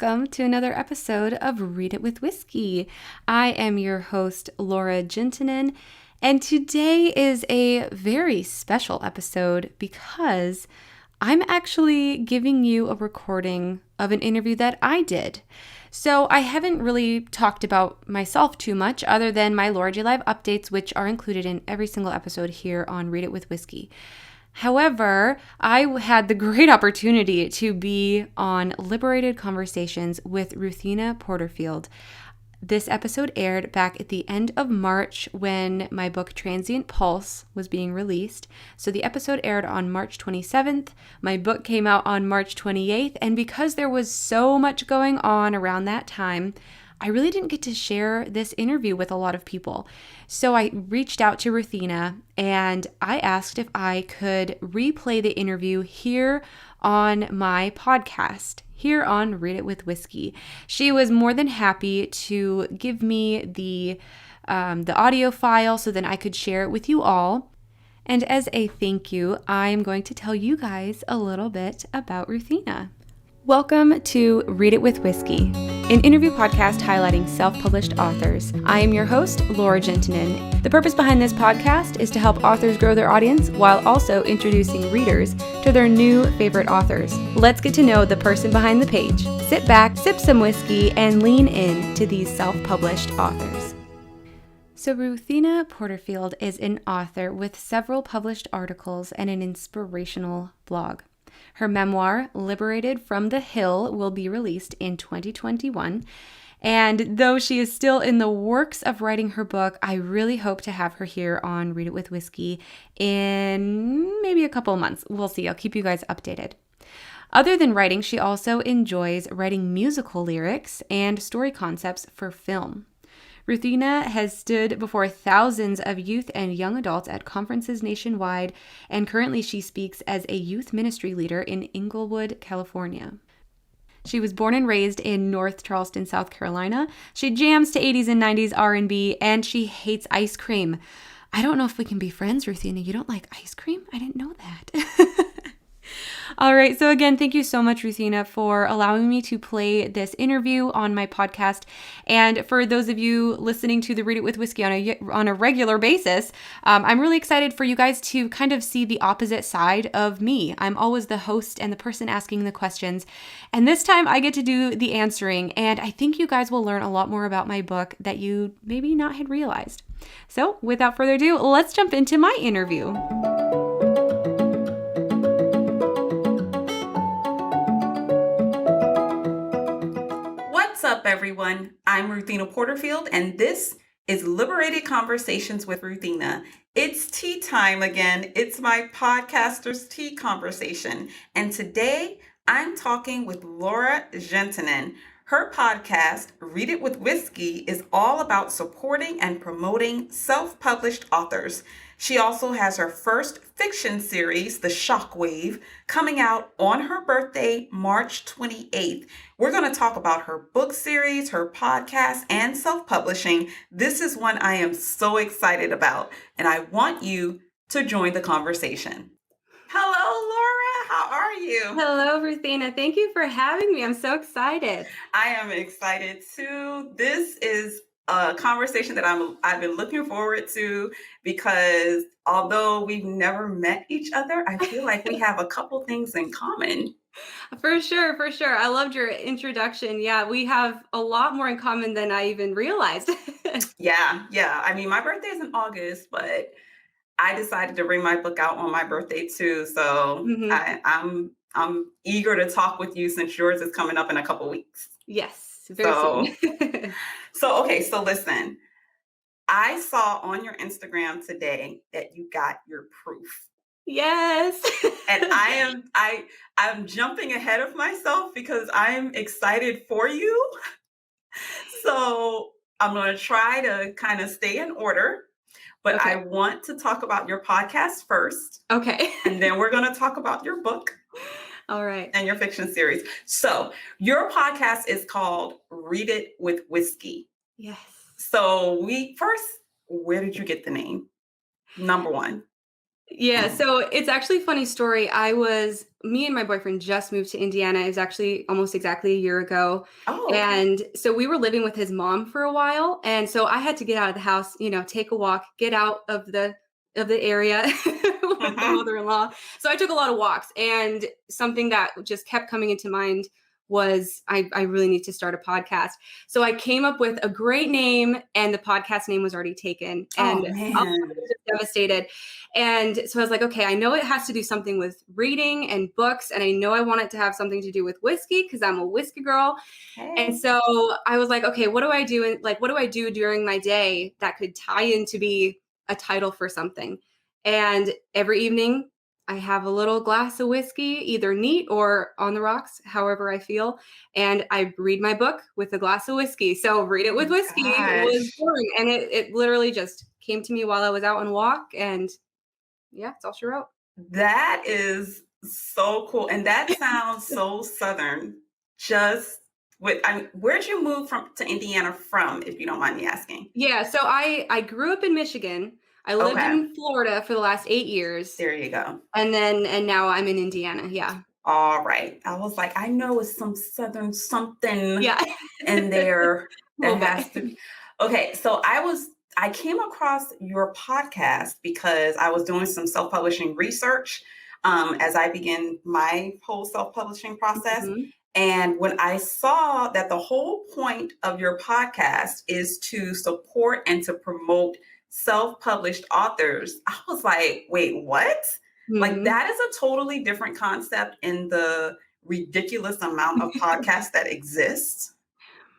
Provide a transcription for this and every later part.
welcome to another episode of Read It with Whiskey. I am your host, Laura Juntunen, and today is a very special episode because I'm actually giving you a recording of an interview that I did. So I haven't really talked about myself too much other than my Laura J Live updates, which are included in every single episode here on Read It with Whiskey. However, I had the great opportunity to be on Liberated Conversations with Ruthina Porterfield. This episode aired back at the end of March when my book Transient Pulse was being released. So the episode aired on March 27th. My book came out on March 28th. And because there was so much going on around that time, I really didn't get to share this interview with a lot of people. So I reached out to Ruthina and I asked if I could replay the interview here on my podcast, here on Read It with Whiskey. She was more than happy to give me the audio file so then I could share it with you all. And as a thank you, I'm going to tell you guys a little bit about Ruthina. Welcome to Read It with Whiskey, an interview podcast highlighting self-published authors. I am your host, Laura Juntunen. The purpose behind this podcast is to help authors grow their audience while also introducing readers to their new favorite authors. Let's get to know the person behind the page. Sit back, sip some whiskey, and lean in to these self-published authors. So Ruthina Porterfield is an author with several published articles and an inspirational blog. Her memoir, Liberated from the Hill, will be released in 2021. And though she is still in the works of writing her book, I really hope to have her here on Read It with Whiskey in maybe a couple of months. We'll see. I'll keep you guys updated. Other than writing, she also enjoys writing musical lyrics and story concepts for film. Ruthina has stood before thousands of youth and young adults at conferences nationwide, and currently she speaks as a youth ministry leader in Inglewood, California. She was born and raised in North Charleston, South Carolina. She jams to 80s and 90s R&B, and she hates ice cream. I don't know if we can be friends, Ruthina. You don't like ice cream? I didn't know that. All right. So again, thank you so much, Ruthina, for allowing me to play this interview on my podcast. And for those of you listening to the Read It with Whiskey on a regular basis, I'm really excited for you guys to kind of see the opposite side of me. I'm always the host and the person asking the questions. And this time I get to do the answering. And I think you guys will learn a lot more about my book that you maybe not had realized. So without further ado, let's jump into my interview. What's up, everyone? I'm Ruthina Porterfield, and this is Liberated Conversations with Ruthina. It's tea time again. It's my podcaster's tea conversation. And today I'm talking with Laura Juntunen. Her podcast, Read It with Whiskey, is all about supporting and promoting self-published authors. She also has her first fiction series, The Shockwave, coming out on her birthday, March 28th. We're going to talk about her book series, her podcast, and self-publishing. This is one I am so excited about, and I want you to join the conversation. Hello, Laura. How are you? Hello, Ruthina. Thank you for having me. I'm so excited. I am excited too. This is a conversation that I've been looking forward to because although we've never met each other, I feel like we have a couple things in common. For sure, for sure. I loved your introduction. Yeah, we have a lot more in common than I even realized. Yeah. I mean, my birthday is in August, but I decided to bring my book out on my birthday too. So I'm eager to talk with you since yours is coming up in a couple weeks. Yes, very soon. So listen, I saw on your Instagram today that you got your proof. Yes. And I'm jumping ahead of myself because I'm excited for you. So I'm going to try to kind of stay in order, but Okay. I want to talk about your podcast first. Okay. And then we're going to talk about your book. All right. And your fiction series. So your podcast is called Read It with Whiskey. Yes. So where did you get the name? Number one. Yeah, so it's actually a funny story. Me and my boyfriend just moved to Indiana. It was actually almost exactly a year ago. Oh, okay. And so we were living with his mom for a while. And so I had to get out of the house, take a walk, get out of the area with the Hmm. mother-in-law. So I took a lot of walks. And something that just kept coming into mind was I really need to start a podcast. So I came up with a great name, and the podcast name was already taken. Oh And I was man. just devastated. And so I was like, okay, I know it has to do something with reading and books. And I know I want it to have something to do with whiskey because I'm a whiskey girl. And Hey. so I was like, okay, what do I do? What do I do during my day that could tie in to be a title for something? And every evening I have a little glass of whiskey, either neat or on the rocks, however I feel. And I read my book with a glass of whiskey. So Read It Oh with my Whiskey was gosh. born. And it literally just came to me while I was out on a walk. And yeah, it's all she wrote. That is so cool. And that sounds so Southern. Just where'd you move from to Indiana from, if you don't mind me asking? Yeah, so I grew up in Michigan. I lived Okay. in Florida for the last 8 years, There you go. and now I'm in Indiana. Yeah. All right. I was like, I know it's some Southern something Yeah. in there A that little has to bit. be. Okay. So I came across your podcast because I was doing some self-publishing research as I began my whole self-publishing process. Mhm. And when I saw that the whole point of your podcast is to support and to promote self-published authors, I was like, wait, what? Like Mhm. that is a totally different concept in the ridiculous amount of podcasts that exist.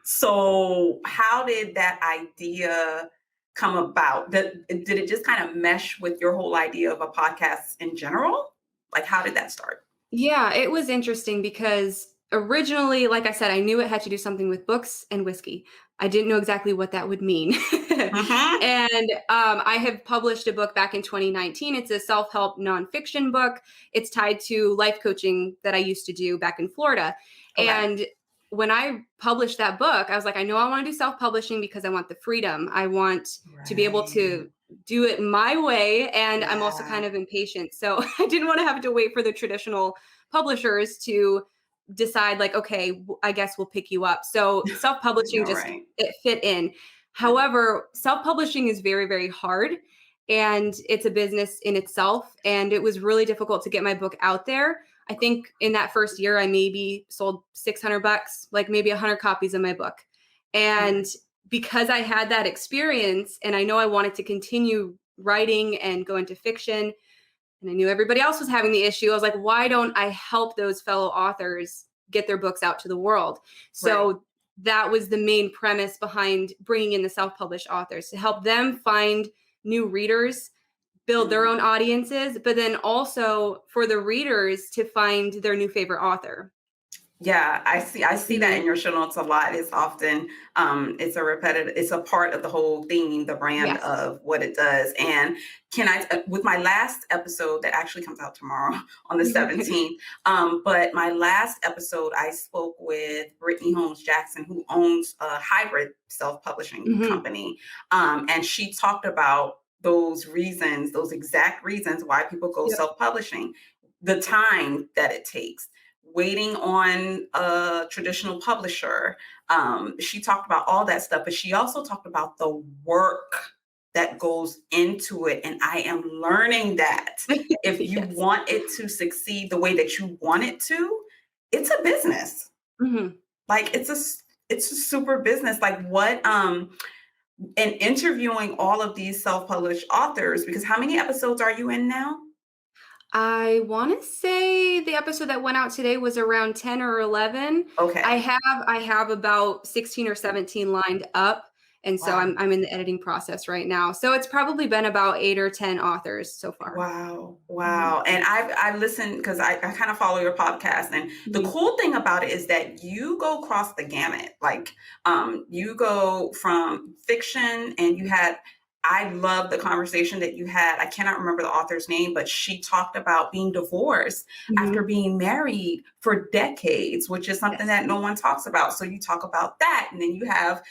So, how did that idea come about? Did it just kind of mesh with your whole idea of a podcast in general? Like, how did that start? Yeah, it was interesting because originally, like I said, I knew it had to do something with books and whiskey. I didn't know exactly what that would mean. Hmm. And I have published a book back in 2019. It's a self help nonfiction book. It's tied to life coaching that I used to do back in Florida. Okay. And when I published that book, I was like, I know I want to do self publishing because I want the freedom. I want to be able Right. to do it my way. And I'm also Yeah. kind of impatient. So I didn't want to have to wait for the traditional publishers to decide, like, okay, I guess we'll pick you up. So I self-publishing know, just right? it fit in. Yeah. However, self-publishing is very, very hard, and it's a business in itself. And it was really difficult to get my book out there. I think in that first year, I maybe sold $600, like maybe 100 copies of my book. Okay. And because I had that experience and I know I wanted to continue writing and go into fiction, and I knew everybody else was having the issue, I was like, why don't I help those fellow authors get their books out to the world? Right. So that was the main premise behind bringing in the self-published authors, to help them find new readers, build their Mhm. own audiences, but then also for the readers to find their new favorite author. Yeah, I see that in Mhm. your show notes a lot. It's often it's a part of the whole theme, the brand Yes. of what it does. And can I with my last episode that actually comes out tomorrow on the 17th, but my last episode I spoke with Brittany Holmes Jackson, who owns a hybrid self-publishing Mhm. company. And she talked about those reasons, those exact reasons why people go Yep. self-publishing, the time that it takes, waiting on a traditional publisher. She talked about all that stuff, but she also talked about the work that goes into it. And I am learning that if you Yes. want it to succeed the way that you want it to, it's a business. Mhm. Like it's a super business. Like what and interviewing all of these self-published authors, because how many episodes are you in now? I want to say the episode that went out today was around 10 or 11. I Okay. have I have about 16 or 17 lined up, and so Wow. I'm in the editing process right now. So it's probably been about 8 or 10 authors so far. Wow, Mhm. wow. And I've listened because I kind of follow your podcast. And the Mhm. cool thing about it is that you go across the gamut. Like you go from fiction and I love the conversation that you had. I cannot remember the author's name, but she talked about being divorced after Mhm. being married for decades, which is something Yes. that no one talks about. So you talk about that. And then you have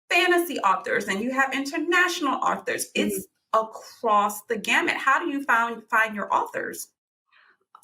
fantasy authors and you have international authors. Mhm. It's across the gamut. How do you find your authors?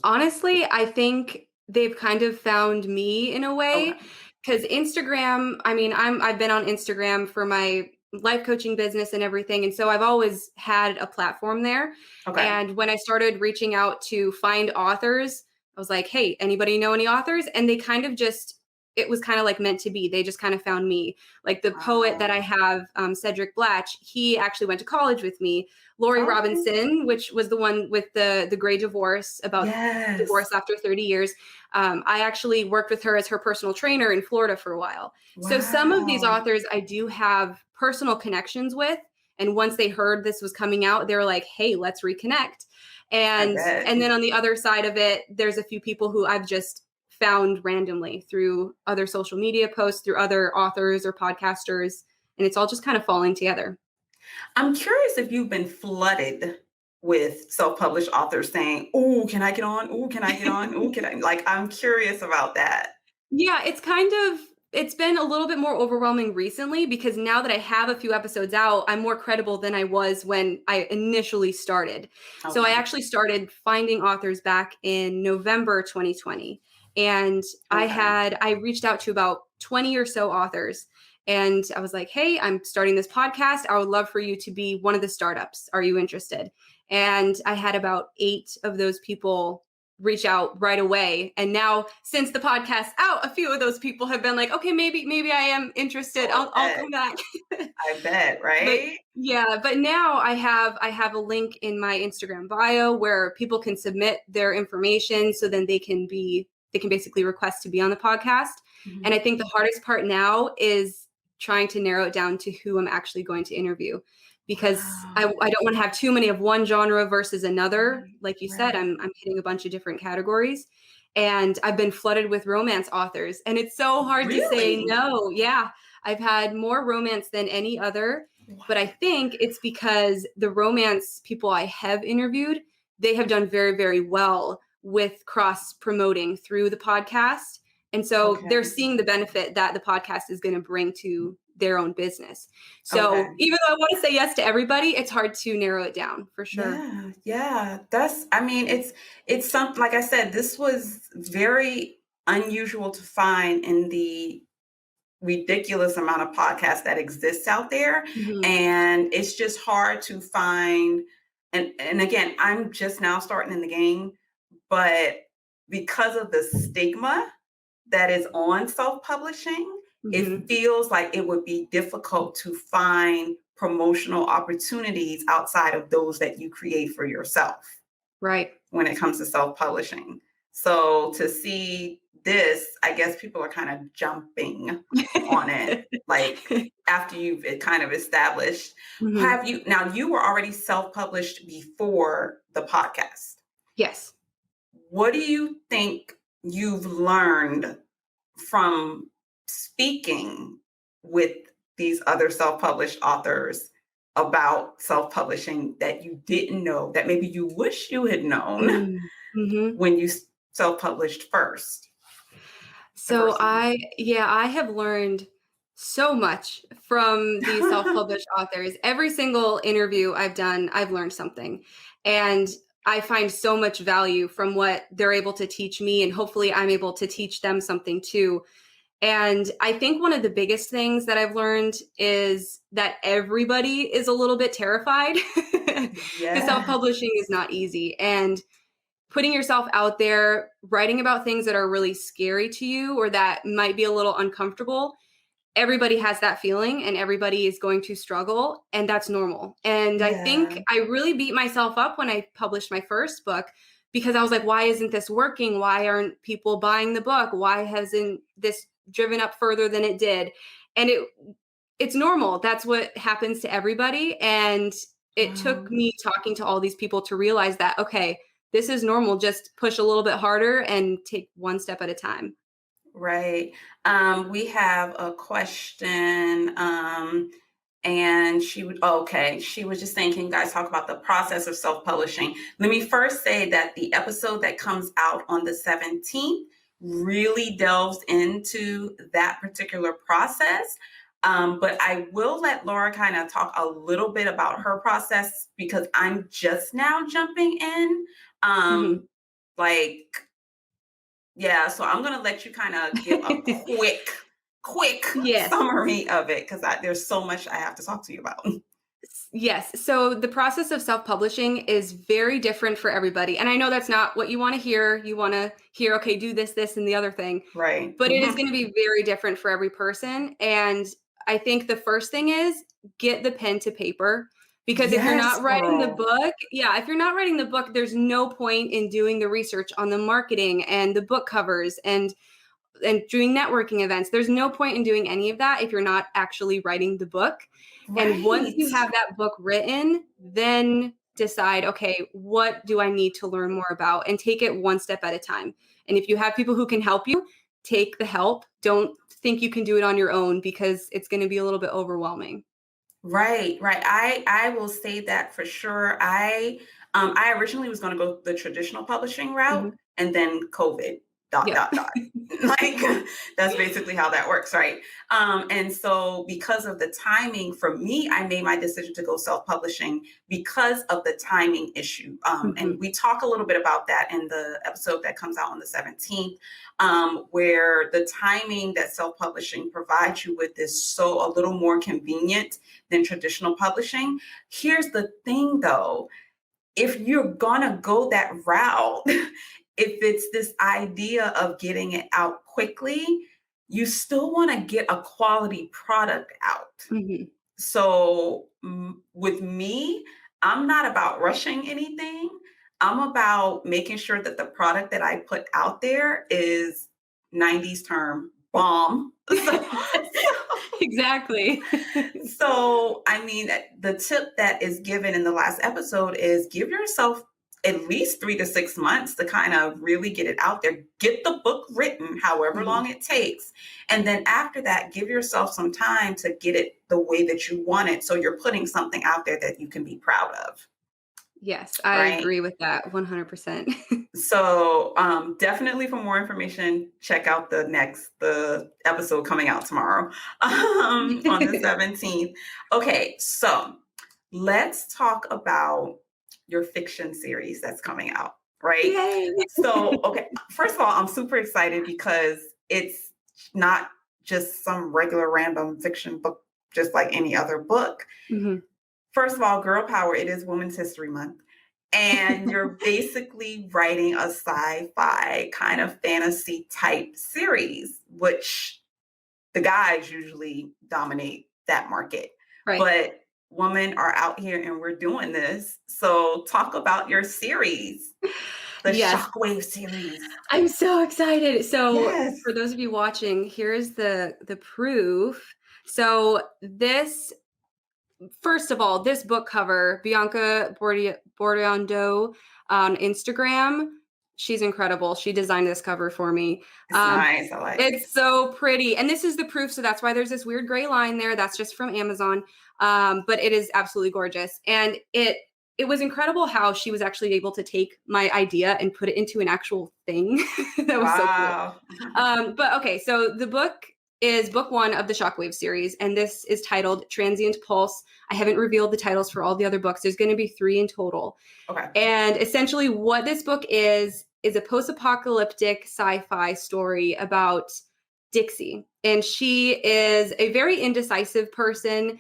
Honestly, I think they've kind of found me in a way, Okay. because Instagram, I mean, I've been on Instagram for my life coaching business and everything, and so I've always had a platform there. Okay. And when I started reaching out to find authors, I was like, "Hey, anybody know any authors?" And they kind of just it was kind of like meant to be. They just kind of found me. Like the poet that I Wow. have, Cedric Blatch, he actually went to college with me. Lori Oh, Robinson, which was the one with the gray divorce about yes. divorce after 30 years. I actually worked with her as her personal trainer in Florida for a while. So some of these Wow. authors I do have personal connections with. And once they heard this was coming out, they were like, hey, let's reconnect. I And bet. and then on the other side of it, there's a few people who I've just found randomly through other social media posts, through other authors or podcasters. And it's all just kind of falling together. I'm curious if you've been flooded with self-published authors saying, "Oh, can I get on? Oh, can I get on? Oh, can I?" Like, I'm curious about that. Yeah, it's been a little bit more overwhelming recently because now that I have a few episodes out, I'm more credible than I was when I initially started. So I Okay. actually started finding authors back in November 2020. And Okay. I reached out to about 20 or so authors. And I was like, hey, I'm starting this podcast. I would love for you to be one of the startups. Are you interested? And I had about 8 of those people reach out right away. And now since the podcast's out, a few of those people have been like, okay, maybe I am interested. Oh, I'll come back. I bet, But right? yeah, but now I have a link in my Instagram bio where people can submit their information so then they can basically request to be on the podcast. And Mhm. I think the hardest part now is trying to narrow it down to who I'm actually going to interview because I Wow. don't want to have too many of one genre versus another. Right. Like you said, Right. I'm hitting a bunch of different categories. And I've been flooded with romance authors. And it's so hard to say Really? no. Yeah. I've had more romance than any other, but I Wow. think it's because the romance people I have interviewed, they have done very, very well with cross promoting through the podcast. And so they're Okay. seeing the benefit that the podcast is going to bring to their own business. So Okay. even though I want to say yes to everybody, it's hard to narrow it down for sure. Yeah, yeah. I mean, it's something, like I said, this was very unusual to find in the ridiculous amount of podcasts that exists out there. Mhm. And it's just hard to find, and again, I'm just now starting in the game, but because of the stigma that is on self-publishing, it Mhm. feels like it would be difficult to find promotional opportunities outside of those that you create for yourself Right. when it comes to self-publishing. So to see this, I guess people are kind of jumping on it, like after you've it kind of established. Mhm. Have you now you were already self-published before the podcast. Yes. What do you think you've learned from speaking with these other self-published authors about self-publishing that you didn't know, that maybe you wish you had known Mm. Mhm. when you self-published first, the So first time? I have learned so much from these self-published authors. Every single interview I've done, I've learned something. And I find so much value from what they're able to teach me, and hopefully I'm able to teach them something too. And I think one of the biggest things that I've learned is that everybody is a little bit terrified because Yeah. self-publishing is not easy. And putting yourself out there, writing about things that are really scary to you or that might be a little uncomfortable, everybody has that feeling and everybody is going to struggle, and that's normal. And I think Yeah. I really beat myself up when I published my first book because I was like, why isn't this working? Why aren't people buying the book? Why hasn't this driven up further than it did? And it's normal. That's what happens to everybody. And it took Wow. me talking to all these people to realize that, okay, this is normal. Just push a little bit harder and take one step at a time. Right. We have a question. And she was just saying, can you guys talk about the process of self-publishing? Let me first say that the episode that comes out on the 17th really delves into that particular process. But I will let Laura kind of talk a little bit about her process because I'm just now jumping in. Mhm. Like, yeah, so I'm gonna let you kind of give a quick Yes. summary of it because there's so much I have to talk to you about. Yes. So the process of self-publishing is very different for everybody. And I know that's not what you want to hear. You want to hear, okay, do this, and the other thing. Right. But it is going to be very different for every person. And I think the first thing is get the pen to paper. Because if you're Yes, not writing the girl. book, if you're not writing the book, there's no point in doing the research on the marketing and the book covers and doing networking events. There's no point in doing any of that if you're not actually writing the book. And once Right. you have that book written, then decide, okay, what do I need to learn more about, and take it one step at a time. And if you have people who can help you, take the help. Don't think you can do it on your own because it's going to be a little bit overwhelming. Right, right. I will say that for sure. I originally was going to go the traditional publishing route, Mhm. and then COVID. Dot Yep. dot dot. Like that's basically how that works, right? And so because of the timing, for me, I made my decision to go self-publishing because of the timing issue. And Mhm. we talk a little bit about that in the episode that comes out on the 17th, where the timing that self-publishing provides you with is so a little more convenient than traditional publishing. Here's the thing though, if you're gonna go that route, if it's this idea of getting it out quickly, you still want to get a quality product out. Mhm. So with me, I'm not about rushing anything. I'm about making sure that the product that I put out there is 90s term bomb. Exactly. So, I mean, the tip that is given in the last episode is give yourself at least 3 to 6 months to kind of really get it out there. Get the book written, however Mhm. long it takes. And then after that, give yourself some time to get it the way that you want it. So you're putting something out there that you can be proud of, Yes, I right? agree with that 100%. So definitely for more information, check out the episode coming out tomorrow on the 17th. Okay, so let's talk about your fiction series that's coming out, right? Yay. So, okay, first of all, I'm super excited because it's not just some regular random fiction book, just like any other book. Mhm. First of all, girl power, it is Women's History Month. And you're basically writing a sci-fi kind of fantasy type series, which the guys usually dominate that market. Right. But women are out here and we're doing this. So talk about your series, the Yes, Shockwave series. I'm so excited. So, Yes. for those of you watching, here's the proof. So, this first of all, this book cover, Bianca Bordiondo on Instagram, she's incredible. She designed this cover for me. It's nice. I like it. It's so pretty. And this is the proof. So that's why there's this weird gray line there. That's just from Amazon. But it is absolutely gorgeous. And it was incredible how she was actually able to take my idea and put it into an actual thing. That was so cool. Wow. But okay, so the book is book one of the Shockwave series, and this is titled Transient Pulse. I haven't revealed the titles for all the other books. There's going to be 3 in total. Okay. And essentially, what this book is a post-apocalyptic sci-fi story about Dixie. And she is a very indecisive person.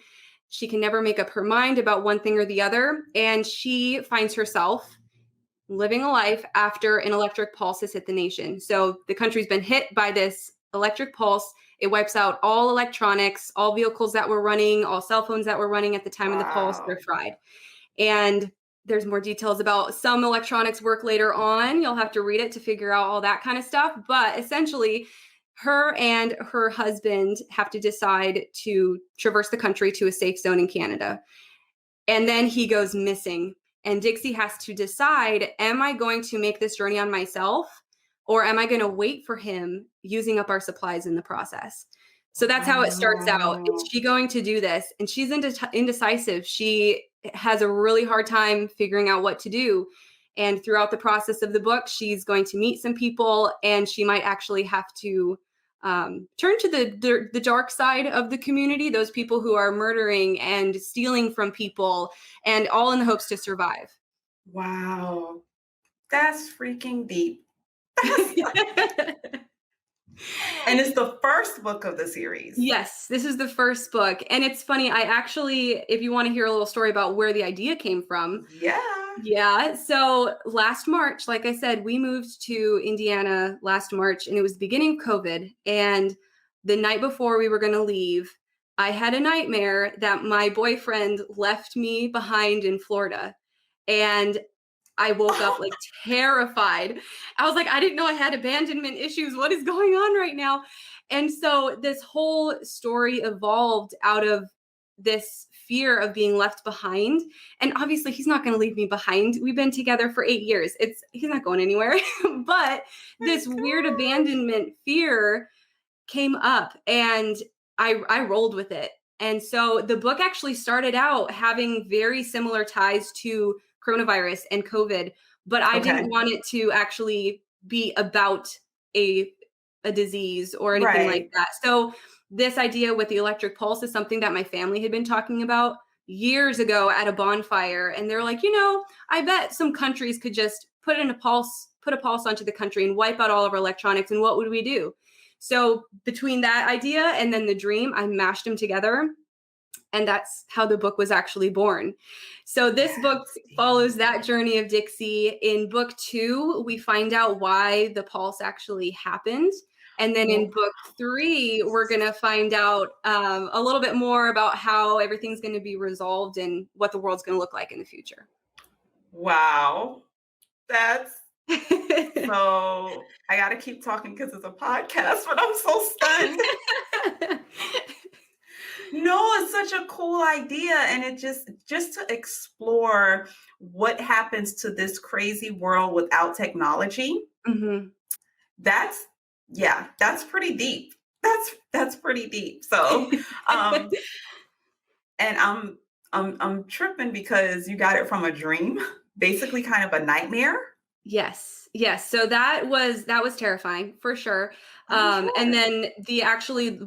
She can never make up her mind about one thing or the other. And she finds herself living a life after an electric pulse has hit the nation. So the country's been hit by this electric pulse. It wipes out all electronics, all vehicles that were running, all cell phones that were running at the time of the pulse, they're Wow. fried. And there's more details about some electronics work later on. You'll have to read it to figure out all that kind of stuff. But essentially, her and her husband have to decide to traverse the country to a safe zone in Canada. And then he goes missing. And Dixie has to decide, am I going to make this journey on myself? Or am I going to wait for him, using up our supplies in the process? So that's how it starts out. Is Wow. she going to do this? And she's indecisive. She has a really hard time figuring out what to do. And throughout the process of the book, she's going to meet some people, and she might actually have to turn to the dark side of the community, those people who are murdering and stealing from people, and all in the hopes to survive. Wow. That's freaking deep. And it's the first book of the series. Yes, this is the first book. And it's funny, I actually, if you want to hear a little story about where the idea came from. Yeah. So last March, like I said, we moved to Indiana last March, and it was the beginning of COVID. And the night before we were going to leave, I had a nightmare that my boyfriend left me behind in Florida. And I woke up like terrified. I was like, I didn't know I had abandonment issues. What is going on right now? And so this whole story evolved out of this fear of being left behind. And obviously he's not going to leave me behind. We've been together for 8 years. He's not going anywhere. But this weird abandonment fear came up, and I rolled with it. And so the book actually started out having very similar ties to coronavirus and COVID, but I didn't want it to actually be about a disease or anything like that. So this idea with the electric pulse is something that my family had been talking about years ago at a bonfire. And they're like, I bet some countries could just put a pulse onto the country and wipe out all of our electronics. And what would we do? So between that idea and then the dream, I mashed them together. And that's how the book was actually born. So this book follows that journey of Dixie. In book 2, we find out why the pulse actually happened. And then in book 3, we're going to find out a little bit more about how everything's going to be resolved and what the world's going to look like in the future. Wow. That's so I got to keep talking because it's a podcast, but I'm so stunned. No, it's such a cool idea. And it just to explore what happens to this crazy world without technology. Mm-hmm. That's pretty deep. That's pretty deep. So, and I'm tripping because you got it from a dream, basically kind of a nightmare. Yes. So that was terrifying for sure. And then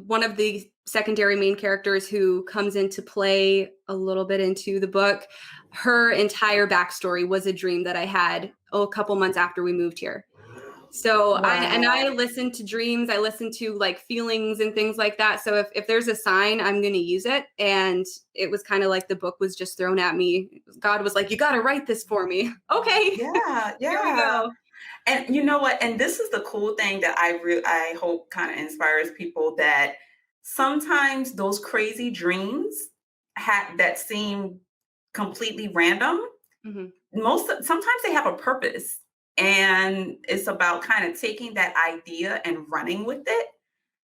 one of the secondary main characters who comes into play a little bit into the book, her entire backstory was a dream that I had a couple months after we moved here. So I listen to dreams. I listen to like feelings and things like that. So if there's a sign, I'm going to use it. And it was kind of like the book was just thrown at me. God was like, you got to write this for me. Okay. Yeah. Here we go. And you know what? And this is the cool thing that I hope kind of inspires people, that sometimes those crazy dreams that seem completely random, sometimes they have a purpose. And it's about kind of taking that idea and running with it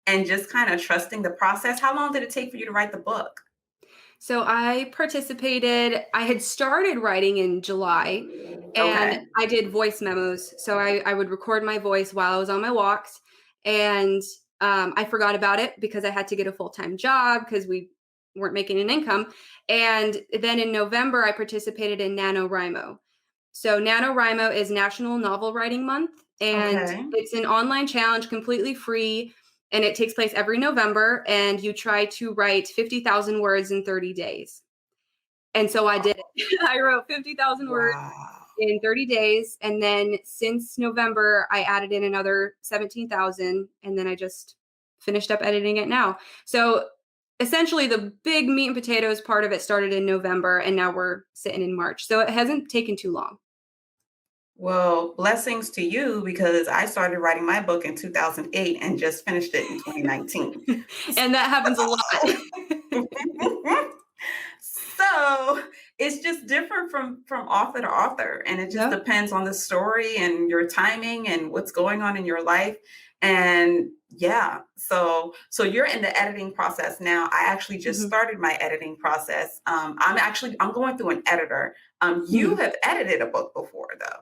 and just kind of trusting the process. How long did it take for you to write the book? So I had started writing in July, and I did voice memos. So I would record my voice while I was on my walks, and I forgot about it because I had to get a full-time job because we weren't making an income. And then in November, I participated in NaNoWriMo. So NaNoWriMo is National Novel Writing Month, and it's an online challenge, completely free, and it takes place every November, and you try to write 50,000 words in 30 days. And so I did it. I wrote 50,000 words in 30 days, and then since November, I added in another 17,000, and then I just finished up editing it now. So essentially, the big meat and potatoes part of it started in November, and now we're sitting in March. So it hasn't taken too long. Well, blessings to you, because I started writing my book in 2008 and just finished it in 2019. And that happens a lot. So it's just different from author to author. And it just depends on the story and your timing and what's going on in your life. And so you're in the editing process now. I actually just started my editing process. I'm going through an editor. You have edited a book before, though,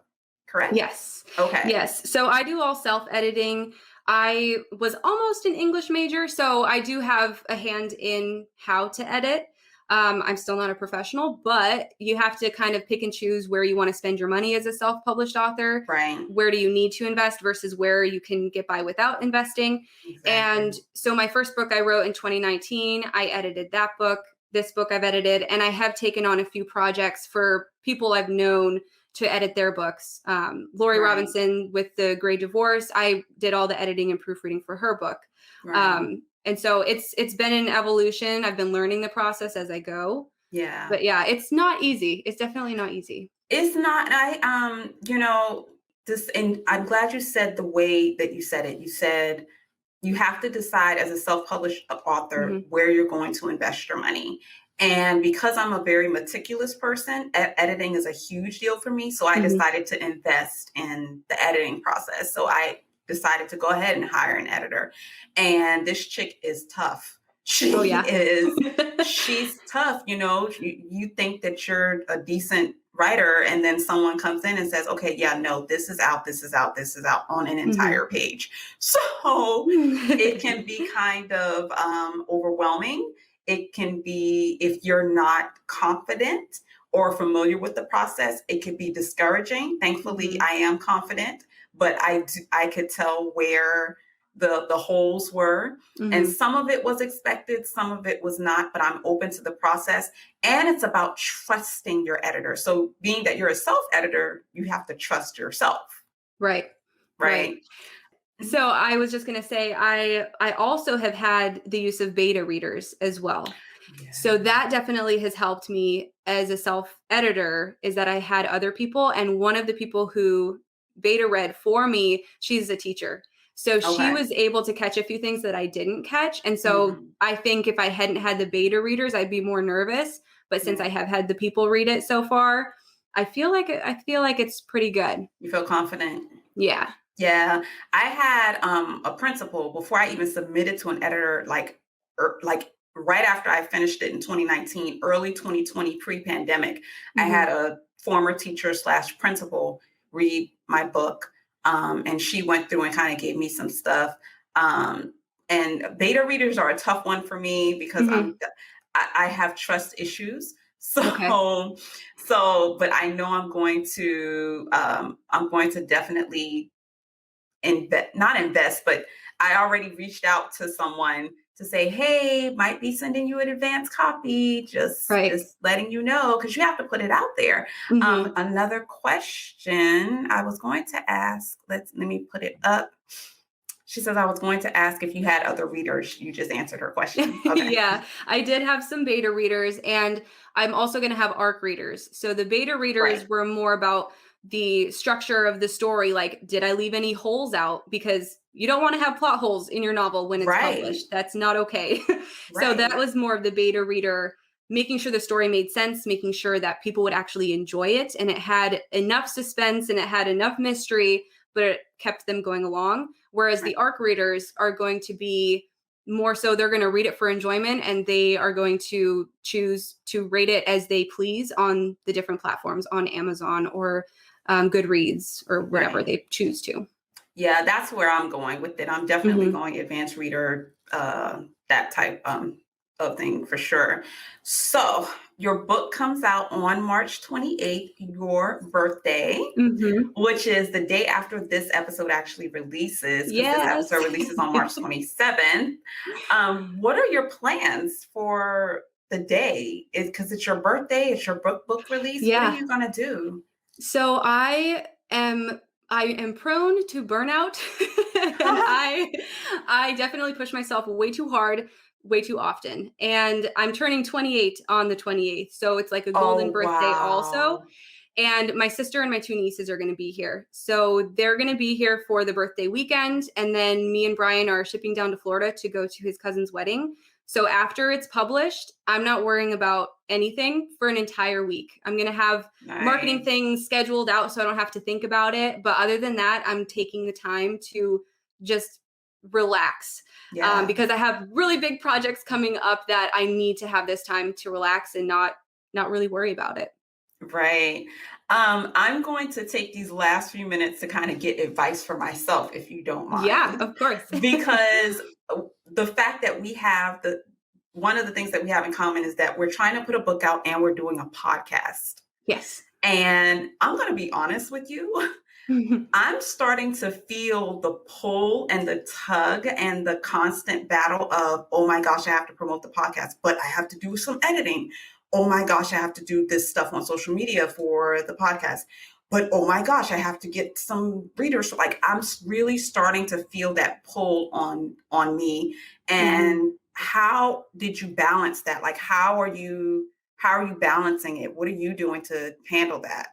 correct? Yes. Okay. Yes. So I do all self-editing. I was almost an English major, so I do have a hand in how to edit. I'm still not a professional, but you have to kind of pick and choose where you want to spend your money as a self-published author. Right. Where do you need to invest versus where you can get by without investing? Exactly. And so my first book I wrote in 2019, I edited that book. This book I've edited, and I have taken on a few projects for people I've known to edit their books. Lori Right. Robinson with The Great Divorce, I did all the editing and proofreading for her book. Right. And so it's been an evolution. I've been learning the process as I go. Yeah. But yeah, it's not easy. It's definitely not easy. It's not. This, and I'm glad you said the way that you said it. You said you have to decide as a self-published author where you're going to invest your money. And because I'm a very meticulous person, editing is a huge deal for me. So I decided to invest in the editing process. So I decided to go ahead and hire an editor. And this chick is tough. She's tough. You think that you're a decent writer, and then someone comes in and says, okay, yeah, no, this is out on an entire page. So it can be kind of overwhelming. It can be, if you're not confident or familiar with the process, it can be discouraging. Thankfully, I am confident, but I could tell where the holes were. And some of it was expected, some of it was not, but I'm open to the process. And it's about trusting your editor. So being that you're a self-editor, you have to trust yourself. Right. So I was just going to say, I also have had the use of beta readers as well. Yeah. So that definitely has helped me as a self-editor, is that I had other people. And one of the people who beta read for me, she's a teacher. So she was able to catch a few things that I didn't catch. And so I think if I hadn't had the beta readers, I'd be more nervous. But since I have had the people read it so far, I feel like it's pretty good. You feel confident? Yeah. Yeah. I had a principal before I even submitted to an editor, like right after I finished it in 2019, early 2020, pre-pandemic. I had a former teacher / principal read my book. And she went through and kind of gave me some stuff. And beta readers are a tough one for me because I have trust issues. So, but I know I'm going to definitely not invest, but I already reached out to someone to say, hey, might be sending you an advance copy, just letting you know, because you have to put it out there. Another question I was going to ask, let me put it up. She says, I was going to ask if you had other readers. You just answered her question. Okay. Yeah, I did have some beta readers, and I'm also going to have ARC readers. So the beta readers were more about the structure of the story. Like, did I leave any holes out? Because you don't want to have plot holes in your novel when it's published. That's not okay. So that was more of the beta reader, making sure the story made sense, making sure that people would actually enjoy it, and it had enough suspense and it had enough mystery, but it kept them going along. Whereas the ARC readers are going to be more so, they're going to read it for enjoyment, and they are going to choose to rate it as they please on the different platforms, on Amazon or Goodreads or whatever they choose to. Yeah, that's where I'm going with it. I'm definitely going advanced reader, that type of thing for sure. So your book comes out on March 28th, your birthday, which is the day after this episode actually releases. This episode releases on March 27th. What are your plans for the day? Because it's your birthday, it's your book release. What are you going to do? So I am prone to burnout. And I definitely push myself way too hard, way too often. And I'm turning 28 on the 28th. So it's like a golden birthday also. And my sister and my two nieces are going to be here. So they're going to be here for the birthday weekend. And then me and Brian are shipping down to Florida to go to his cousin's wedding. So after it's published, I'm not worrying about anything for an entire week. I'm going to have marketing things scheduled out so I don't have to think about it. But other than that, I'm taking the time to just relax because I have really big projects coming up that I need to have this time to relax and not really worry about it. Right. I'm going to take these last few minutes to kind of get advice for myself, if you don't mind. Yeah, of course. Because the fact that we have one of the things that we have in common is that we're trying to put a book out and we're doing a podcast. Yes. And I'm going to be honest with you. I'm starting to feel the pull and the tug and the constant battle of, oh my gosh, I have to promote the podcast, but I have to do some editing. Oh my gosh, I have to do this stuff on social media for the podcast. But oh my gosh, I have to get some readers. Like I'm really starting to feel that pull on me. And how did you balance that? Like how are you balancing it? What are you doing to handle that?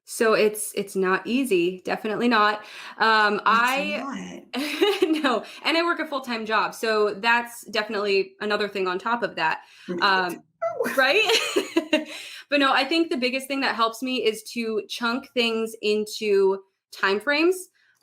So it's not easy, definitely not. It's I not. no, and I work a full-time job, so that's definitely another thing on top of that. Right? But no, I think the biggest thing that helps me is to chunk things into time frames.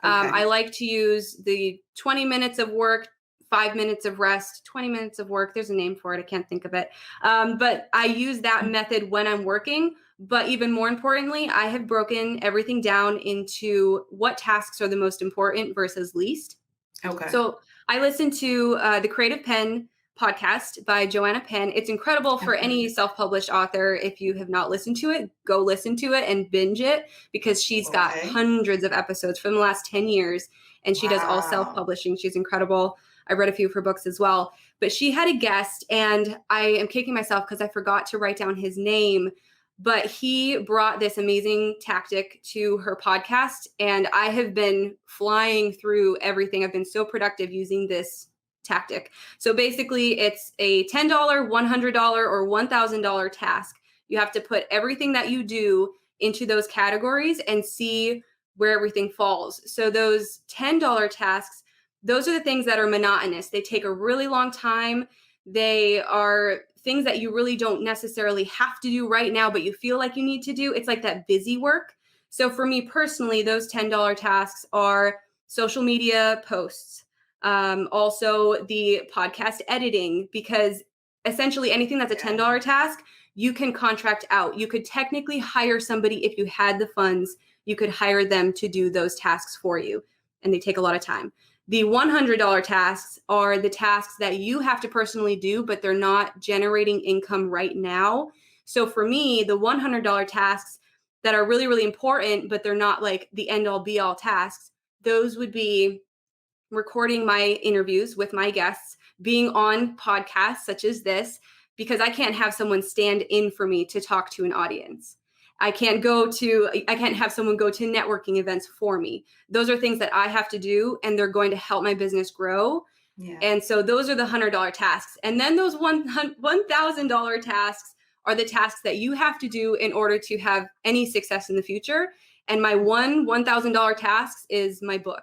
Okay. I like to use the 20 minutes of work, 5 minutes of rest, 20 minutes of work. There's a name for it. I can't think of it. But I use that method when I'm working. But even more importantly, I have broken everything down into what tasks are the most important versus least. Okay. So I listen to the Creative Pen podcast by Joanna Penn. It's incredible for any self-published author. If you have not listened to it, go listen to it and binge it because she's got hundreds of episodes from the last 10 years and she does all self-publishing. She's incredible. I read a few of her books as well. But she had a guest and I am kicking myself because I forgot to write down his name. But he brought this amazing tactic to her podcast. And I have been flying through everything. I've been so productive using this tactic. So basically, it's a $10, $100, or $1,000 task. You have to put everything that you do into those categories and see where everything falls. So those $10 tasks, those are the things that are monotonous. They take a really long time. They are things that you really don't necessarily have to do right now, but you feel like you need to do. It's like that busy work. So for me personally, those $10 tasks are social media posts, also the podcast editing, because essentially anything that's a $10 task, you can contract out. You could technically hire somebody if you had the funds. You could hire them to do those tasks for you, and they take a lot of time. The $100 tasks are the tasks that you have to personally do, but they're not generating income right now. So for me, the $100 tasks that are really, really important, but they're not like the end all be all tasks, those would be recording my interviews with my guests, being on podcasts such as this, because I can't have someone stand in for me to talk to an audience. I can't have someone go to networking events for me. Those are things that I have to do, and they're going to help my business grow. Yeah. And so those are the $100 tasks. And then those $1,000 tasks are the tasks that you have to do in order to have any success in the future. And my $1,000 tasks is my book,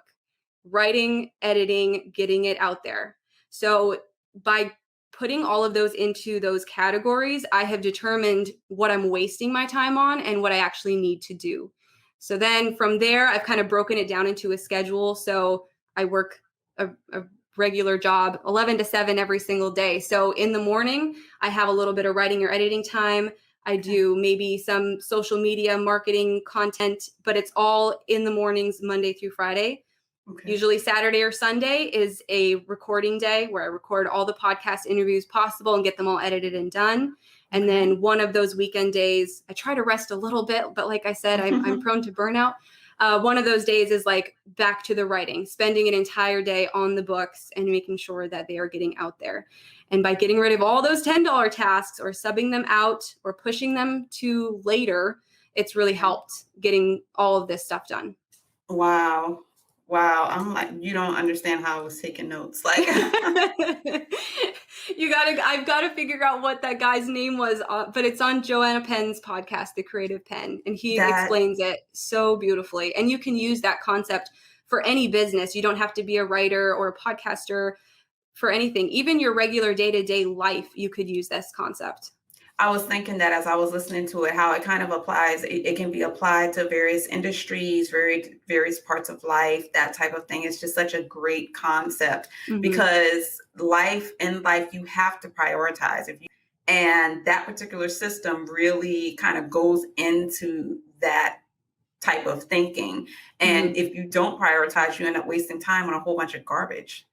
writing, editing, getting it out there. So by putting all of those into those categories, I have determined what I'm wasting my time on and what I actually need to do. So then from there, I've kind of broken it down into a schedule. So I work a regular job, 11 to 7 every single day. So in the morning, I have a little bit of writing or editing time. I do maybe some social media marketing content, but it's all in the mornings, Monday through Friday. Okay. Usually Saturday or Sunday is a recording day where I record all the podcast interviews possible and get them all edited and done. And then one of those weekend days, I try to rest a little bit, but like I said, I'm prone to burnout. One of those days is like back to the writing, spending an entire day on the books and making sure that they are getting out there. And by getting rid of all those $10 tasks or subbing them out or pushing them to later, it's really helped getting all of this stuff done. Wow. I'm like, you don't understand how I was taking notes. Like, I've got to figure out what that guy's name was, but it's on Joanna Penn's podcast, The Creative Pen, and he explains it so beautifully. And you can use that concept for any business. You don't have to be a writer or a podcaster for anything. Even your regular day-to-day life, you could use this concept. I was thinking that as I was listening to it, how it kind of applies. It can be applied to various industries, various parts of life, that type of thing. It's just such a great concept because in life, you have to prioritize. And that particular system really kind of goes into that type of thinking. And if you don't prioritize, you end up wasting time on a whole bunch of garbage.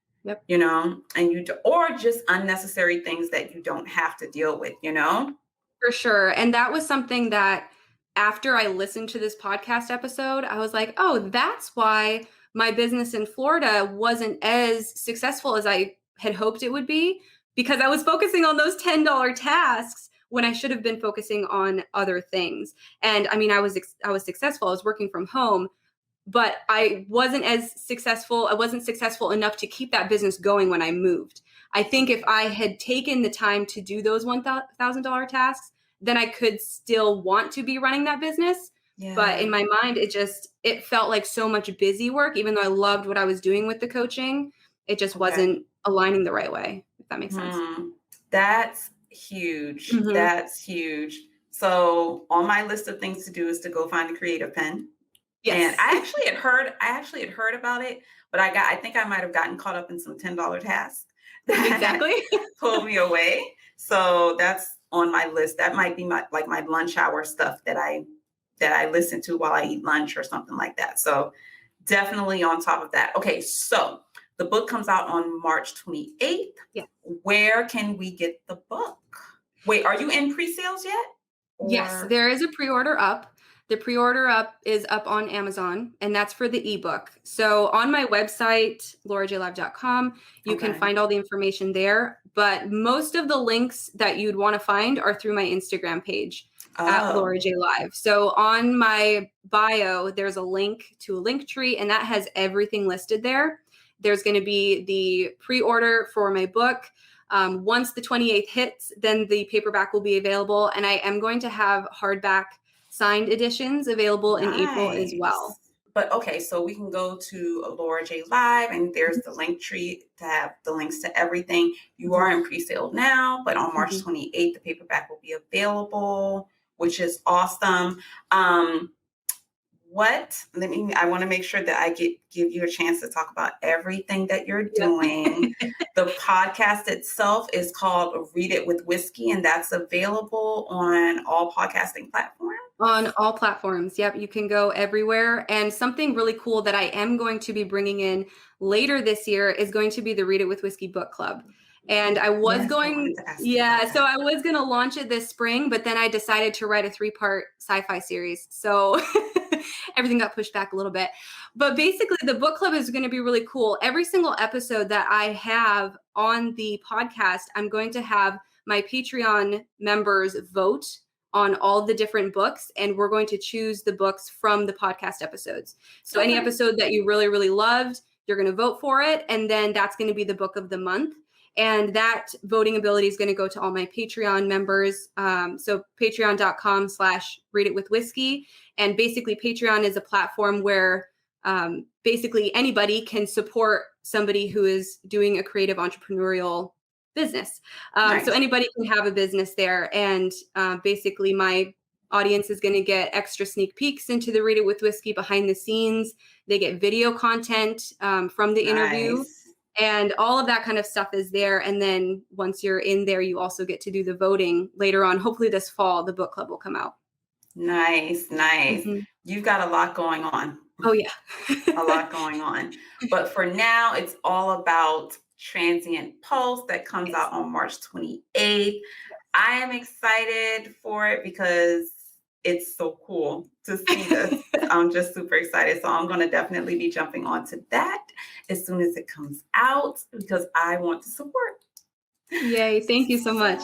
Yep. Or just unnecessary things that you don't have to deal with, For sure. And that was something that after I listened to this podcast episode, I was like, oh, that's why my business in Florida wasn't as successful as I had hoped it would be, because I was focusing on those $10 tasks when I should have been focusing on other things. And I mean, I was successful. I was working from home, but I wasn't successful enough to keep that business going when I moved. I think if I had taken the time to do those $1,000 tasks, then I could still want to be running that business. Yeah. But in my mind, it felt like so much busy work, even though I loved what I was doing with the coaching. It just wasn't aligning the right way, if that makes sense. That's huge. Mhm. That's huge. So on my list of things to do is to go find a creative pen. Yes. And I actually had heard about it, but I think I might have gotten caught up in some $10 tasks that Exactly. pulled me away. So that's on my list. That might be my lunch hour stuff that I listen to while I eat lunch or something like that. So definitely on top of that. Okay, so the book comes out on March 28th. Yeah. Where can we get the book? Wait, are you in pre-sales yet? Yes, there is a pre-order up. The pre-order is up on Amazon, and that's for the ebook. So on my website, laurajlive.com, you can find all the information there. But most of the links that you'd want to find are through my Instagram page at Laura J Live. So on my bio, there's a link to a link tree, and that has everything listed there. There's going to be the pre-order for my book. Once the 28th hits, then the paperback will be available, and I am going to have hardback signed editions available in April as well. But okay, so we can go to Laura J Live, and there's the link tree to have the links to everything. You are in pre-sale now, but on March 28th, the paperback will be available, which is awesome. I want to make sure that I give you a chance to talk about everything that you're doing. The podcast itself is called Read It with Whiskey, and that's available on all podcasting platforms. On all platforms. Yep. You can go everywhere. And something really cool that I am going to be bringing in later this year is going to be the Read It with Whiskey book club. And I was so I was going to launch it this spring, but then I decided to write a 3-part sci-fi series. So everything got pushed back a little bit. But basically, the book club is going to be really cool. Every single episode that I have on the podcast, I'm going to have my Patreon members vote on all the different books, and we're going to choose the books from the podcast episodes. So any episode that you really, really loved, you're going to vote for it. And then that's going to be the book of the month. And that voting ability is going to go to all my Patreon members. So patreon.com/readitwithwhiskey. And basically Patreon is a platform where basically anybody can support somebody who is doing a creative entrepreneurial business. So anybody can have a business there. And basically my audience is going to get extra sneak peeks into the Read It with Whiskey behind the scenes. They get video content from the interview. And all of that kind of stuff is there. And then once you're in there, you also get to do the voting later on. Hopefully this fall, the book club will come out. Nice. You've got a lot going on. Oh, yeah. A lot going on. But for now, it's all about Transient Pulse that comes out on March 28th. Yes. I am excited for it because it's so cool to see this. I'm just super excited. So I'm going to definitely be jumping onto that as soon as it comes out because I want to support. Yay. Thank you so much.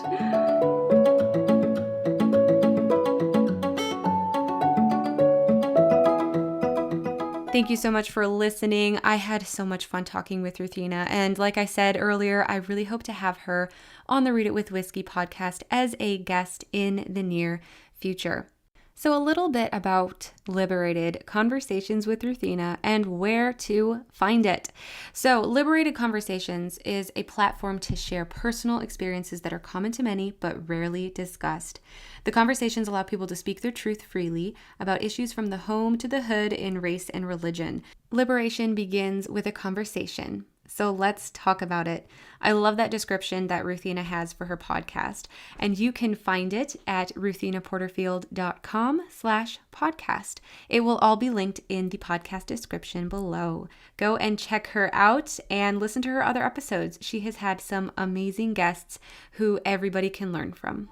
Thank you so much for listening. I had so much fun talking with Ruthina. And like I said earlier, I really hope to have her on the Read It with Whiskey podcast as a guest in the near future. So a little bit about Liberated Conversations with Ruthina and where to find it. So Liberated Conversations is a platform to share personal experiences that are common to many but rarely discussed. The conversations allow people to speak their truth freely about issues from the home to the hood in race and religion. Liberation begins with a conversation. So let's talk about it. I love that description that Ruthina has for her podcast, and you can find it at ruthinaporterfield.com/podcast. It will all be linked in the podcast description below. Go and check her out and listen to her other episodes. She has had some amazing guests who everybody can learn from.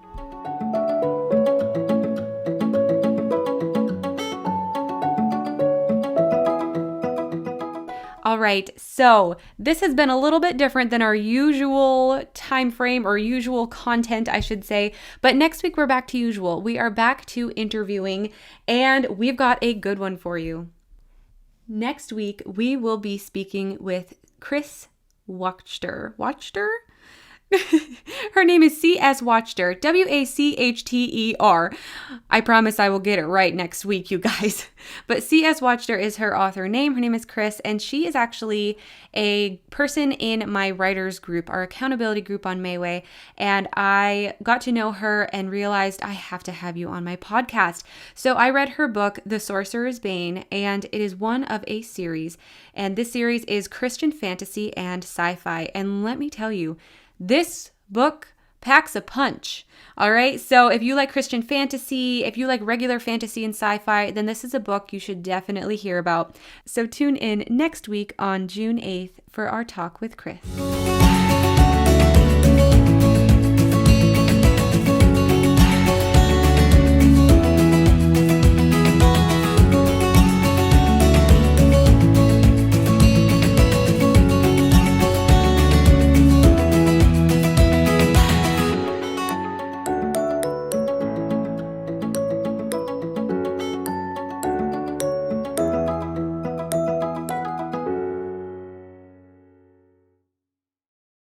All right, so this has been a little bit different than our usual time frame or usual content, I should say. But next week, we're back to usual. We are back to interviewing, and we've got a good one for you. Next week, we will be speaking with Chris Wachter. Wachter? Her name is C.S. Wachter, Wachter. I promise I will get it right next week, you guys. But C.S. Wachter is her author name. Her name is Chris, and she is actually a person in my writers group, our accountability group on Mayway. And I got to know her and realized I have to have you on my podcast. So I read her book, The Sorcerer's Bane, and it is one of a series. And this series is Christian fantasy and sci-fi. And let me tell you, this book packs a punch. All right. So if you like Christian fantasy, if you like regular fantasy and sci-fi, then this is a book you should definitely hear about. So tune in next week on June 8th for our talk with Chris.